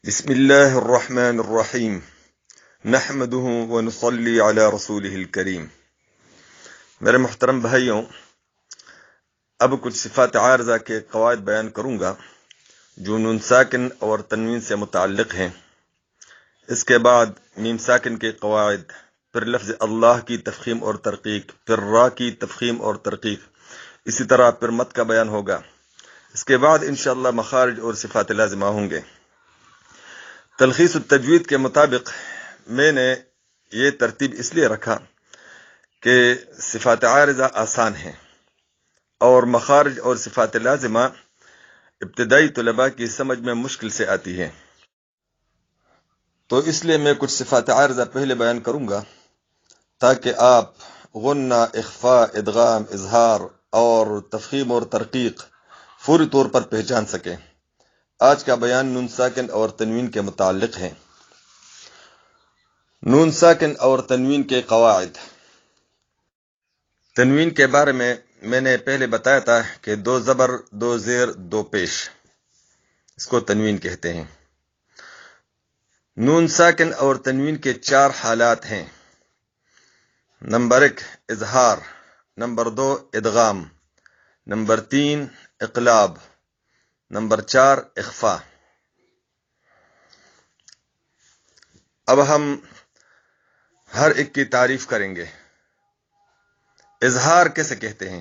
بسم اللہ الرحمن الرحیم نحمده ونصلی علی رسولہ الکریم۔ میرے محترم بھائیوں، اب کچھ صفات عارضہ کے قواعد بیان کروں گا جو نون ساکن اور تنوین سے متعلق ہیں۔ اس کے بعد میم ساکن کے قواعد، پھر لفظ اللہ کی تفخیم اور ترقیق، پھر را کی تفخیم اور ترقیق، اسی طرح پھر مد کا بیان ہوگا۔ اس کے بعد انشاءاللہ مخارج اور صفات لازمہ ہوں گے۔ تلخیص التجوید کے مطابق میں نے یہ ترتیب اس لیے رکھا کہ صفات عارضہ آسان ہیں اور مخارج اور صفات لازمہ ابتدائی طلباء کی سمجھ میں مشکل سے آتی ہے، تو اس لیے میں کچھ صفات عارضہ پہلے بیان کروں گا تاکہ آپ غنہ، اخفاء، ادغام، اظہار اور تفخیم اور ترقیق فوری طور پر پہچان سکیں۔ آج کا بیان نون ساکن اور تنوین کے متعلق ہے۔ نون ساکن اور تنوین کے قواعد۔ تنوین کے بارے میں نے پہلے بتایا تھا کہ 2 زبر، 2 زیر، 2 پیش، اس کو تنوین کہتے ہیں۔ نون ساکن اور تنوین کے 4 حالات ہیں۔ نمبر 1 اظہار، نمبر 2 ادغام، نمبر 3 اقلاب، نمبر 4 اخفاء۔ اب ہم ہر ایک کی تعریف کریں گے۔ اظہار کیسے کہتے ہیں؟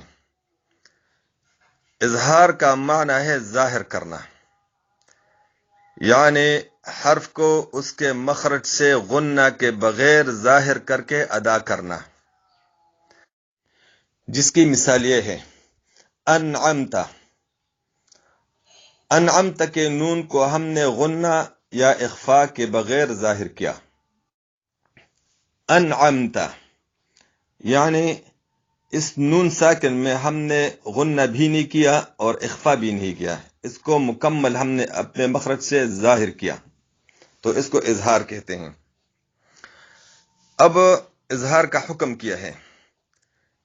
اظہار کا معنی ہے ظاہر کرنا، یعنی حرف کو اس کے مخرج سے غنہ کے بغیر ظاہر کر کے ادا کرنا، جس کی مثال یہ ہے انعمت۔ انعمت کے نون کو ہم نے غنہ یا اخفاء کے بغیر ظاہر کیا۔ انعمت یعنی اس نون ساکن میں ہم نے غنہ بھی نہیں کیا اور اخفاء بھی نہیں کیا، اس کو مکمل ہم نے اپنے مخرج سے ظاہر کیا، تو اس کو اظہار کہتے ہیں۔ اب اظہار کا حکم کیا ہے؟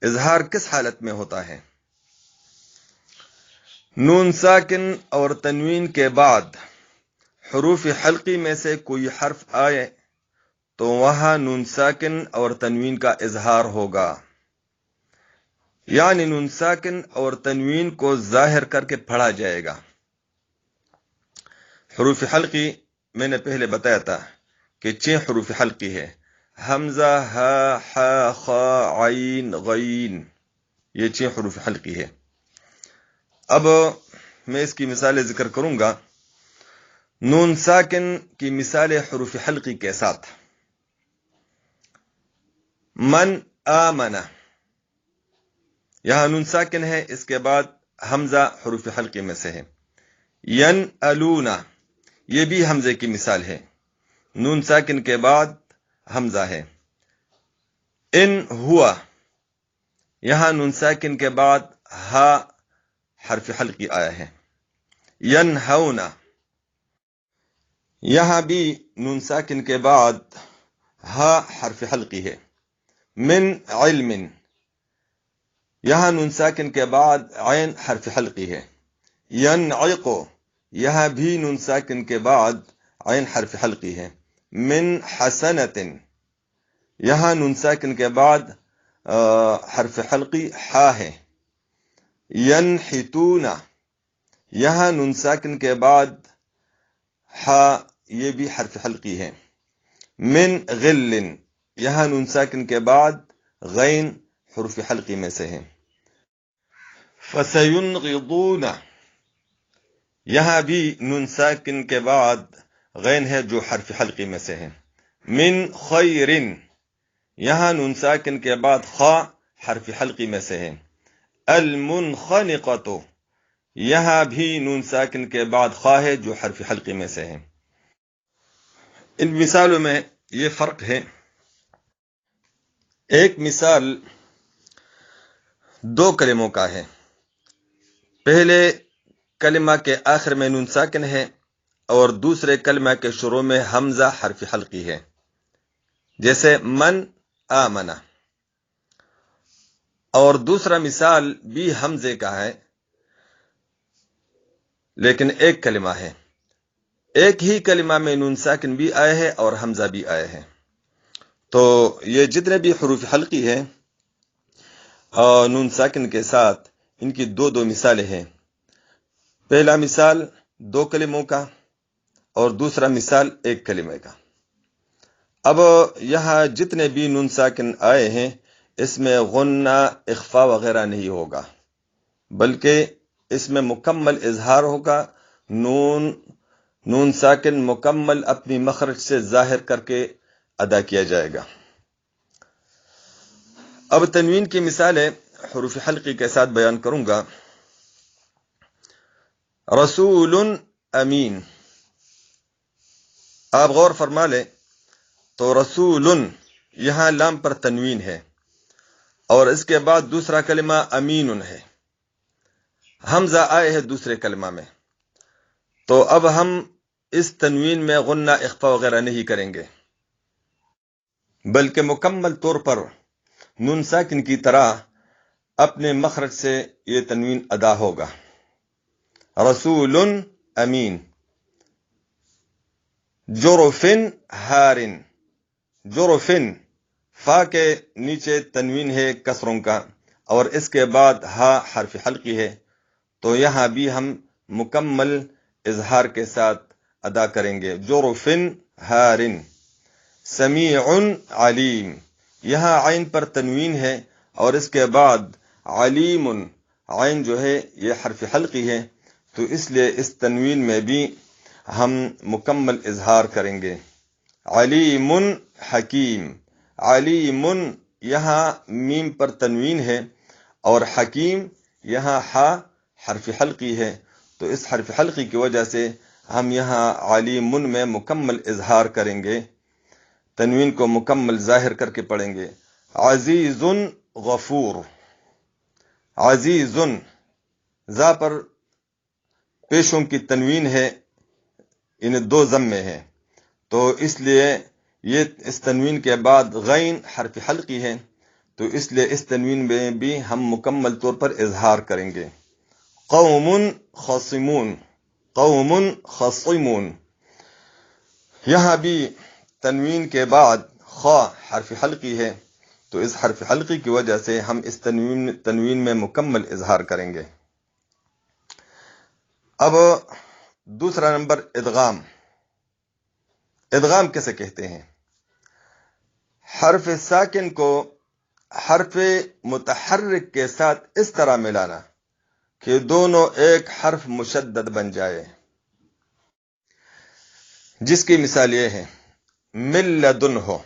اظہار کس حالت میں ہوتا ہے؟ نون ساکن اور تنوین کے بعد حروف حلقی میں سے کوئی حرف آئے تو وہاں نون ساکن اور تنوین کا اظہار ہوگا، یعنی نون ساکن اور تنوین کو ظاہر کر کے پڑھا جائے گا۔ حروف حلقی میں نے پہلے بتایا تھا کہ 6 حروف حلقی ہے، حمزہ، ہا، حا، خا، عین، غین، یہ 6 حروف حلقی ہے۔ اب میں اس کی مثالیں ذکر کروں گا۔ نون ساکن کی مثال حروف حلقی کے ساتھ: من آمن، یہاں نون ساکن ہے، اس کے بعد حمزہ حروف حلقی میں سے ہے۔ ینالون، یہ بھی حمزے کی مثال ہے، نون ساکن کے بعد حمزہ ہے۔ ان ہوا، یہاں نون ساکن کے بعد ہا حرف حلقی آیا ہے۔ ینہون، یہاں بھی نون ساکن کے بعد ہا حرف حلقی ہے۔ من علم، یہاں نون ساکن کے بعد عین حرف حلقی ہے۔ ینعق، یہاں بھی نون ساکن کے بعد عین حرف حلقی ہے۔ من حسنۃ، یہاں نون ساکن کے بعد حرف حلقی حا ہے۔ ینحتون، یہاں نون ساکن کے بعد حا، یہ بھی حرف حلقی ہے۔ من غل، یہاں نون ساکن کے بعد غین حروف حلقی میں سے ہے۔ فسینغضون، یہاں بھی نون ساکن کے بعد غین ہے جو حرف حلقی میں سے ہے۔ من خیر، یہاں نون ساکن کے بعد خا حرف حلقی میں سے ہے۔ المنخنقۃ، یہاں بھی نون ساکن کے بعد خا ہے جو حرف حلقی میں سے ہے۔ ان مثالوں میں یہ فرق ہے، ایک مثال 2 کلموں کا ہے، پہلے کلمہ کے آخر میں نون ساکن ہے اور دوسرے کلمہ کے شروع میں حمزہ حرف حلقی ہے، جیسے من آمنہ۔ اور دوسرا مثال بھی حمزے کا ہے لیکن ایک کلمہ ہے، ایک ہی کلمہ میں نون ساکن بھی آئے ہیں اور حمزہ بھی آئے ہیں. تو یہ جتنے بھی حروف حلقی ہیں نون ساکن کے ساتھ، ان کی دو مثالیں ہیں. پہلا مثال 2 کلموں کا اور دوسرا مثال 1 کلمے کا. اب یہاں جتنے بھی نون ساکن آئے ہیں اس میں غنہ، اخفا وغیرہ نہیں ہوگا، بلکہ اس میں مکمل اظہار ہوگا. نون ساکن مکمل اپنی مخرج سے ظاہر کر کے ادا کیا جائے گا. اب تنوین کی مثالیں حروف حلقی کے ساتھ بیان کروں گا. رسول امین. آپ غور فرما لیں تو رسول یہاں لام پر تنوین ہے اور اس کے بعد دوسرا کلمہ امین ہے. حمزہ آئے ہے دوسرے کلمہ میں، تو اب ہم اس تنوین میں غنہ، اخفا وغیرہ نہیں کریں گے، بلکہ مکمل طور پر نون ساکن کی طرح اپنے مخرج سے یہ تنوین ادا ہوگا. رسول امین. جرفن ہارن. جرفن، فا کے نیچے تنوین ہے کسروں کا اور اس کے بعد ہا حرف حلقی ہے، تو یہاں بھی ہم مکمل اظہار کے ساتھ ادا کریں گے. جرفن ہارن. سمیع علیم. یہاں عین پر تنوین ہے اور اس کے بعد علیم. عین جو ہے یہ حرف حلقی ہے، تو اس لیے اس تنوین میں بھی ہم مکمل اظہار کریں گے. علیم حکیم. علیم یہاں میم پر تنوین ہے اور حکیم یہاں ہا حرف حلقی ہے، تو اس حرف حلقی کی وجہ سے ہم یہاں علیم میں مکمل اظہار کریں گے، تنوین کو مکمل ظاہر کر کے پڑھیں گے. عزیز غفور. عزیز، زا پر پیشوں کی تنوین ہے، ان 2 ضمے ہیں، تو اس لیے یہ اس تنوین کے بعد غین حرف حلقی ہے، تو اس لیے اس تنوین میں بھی ہم مکمل طور پر اظہار کریں گے. قوم خصمون. قوم خصمون. یہاں بھی تنوین کے بعد خا حرف حلقی ہے، تو اس حرف حلقی کی وجہ سے ہم اس تنوین میں مکمل اظہار کریں گے. اب دوسرا نمبر ادغام. ادغام کیسے کہتے ہیں؟ حرف ساکن کو حرف متحرک کے ساتھ اس طرح ملانا کہ دونوں ایک حرف مشدد بن جائے، جس کی مثال یہ ہے من لدنہ.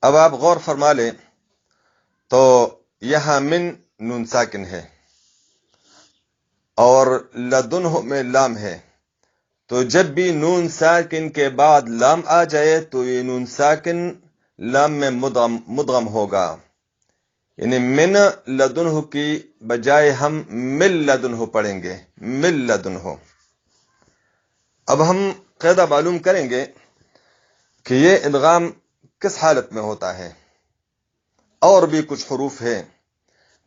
اب آپ غور فرما لیں تو یہاں من نون ساکن ہے اور لدنہ میں لام ہے، تو جب بھی نون ساکن کے بعد لام آ جائے تو یہ نون ساکن لام میں مدغم ہوگا، یعنی من لدنہ کی بجائے ہم من لدنہ پڑھیں گے. من لدنہ. اب ہم قاعدہ معلوم کریں گے کہ یہ ادغام کس حالت میں ہوتا ہے. اور بھی کچھ حروف ہیں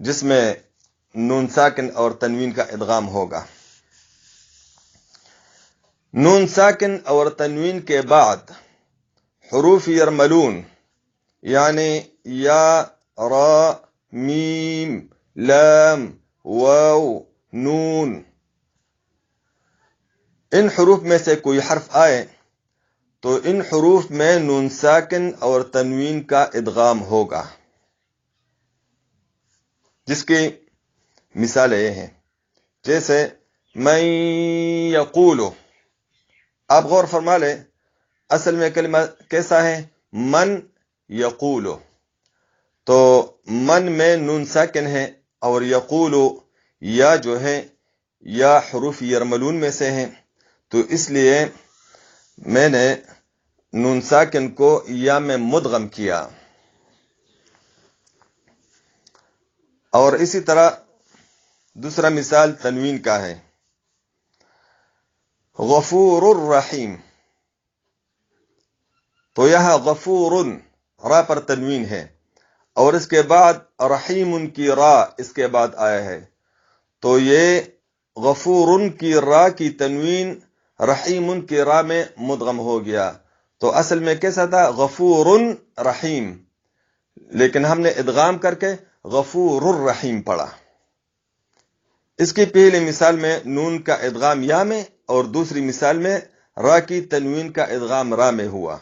جس میں نون ساکن اور تنوین کا ادغام ہوگا. نون ساکن اور تنوین کے بعد حروف یرملون، یعنی یا، را، میم، لام، واو، نون، ان حروف میں سے کوئی حرف آئے تو ان حروف میں نون ساکن اور تنوین کا ادغام ہوگا، جس کی مثالیں یہ ہیں جیسے من یقول. آپ غور فرما لیں اصل میں کلمہ کیسا ہے؟ من یقول. تو من میں نون ساکن ہے اور یقول یا جو ہے یا حروف یرملون میں سے ہیں، تو اس لیے میں نے نون ساکن کو یا میں مدغم کیا. اور اسی طرح دوسرا مثال تنوین کا ہے غفور الرحیم. تو یہاں غفور را پر تنوین ہے اور اس کے بعد رحیم کی را اس کے بعد آیا ہے، تو یہ غفور کی را کی تنوین رحیم کی را میں مدغم ہو گیا، تو اصل میں کیسا تھا؟ غفور رحیم، لیکن ہم نے ادغام کر کے غفور الرحیم پڑھا۔ اس کی پہلی مثال میں نون کا ادغام یا میں، اور دوسری مثال میں را کی تنوین کا ادغام را میں ہوا۔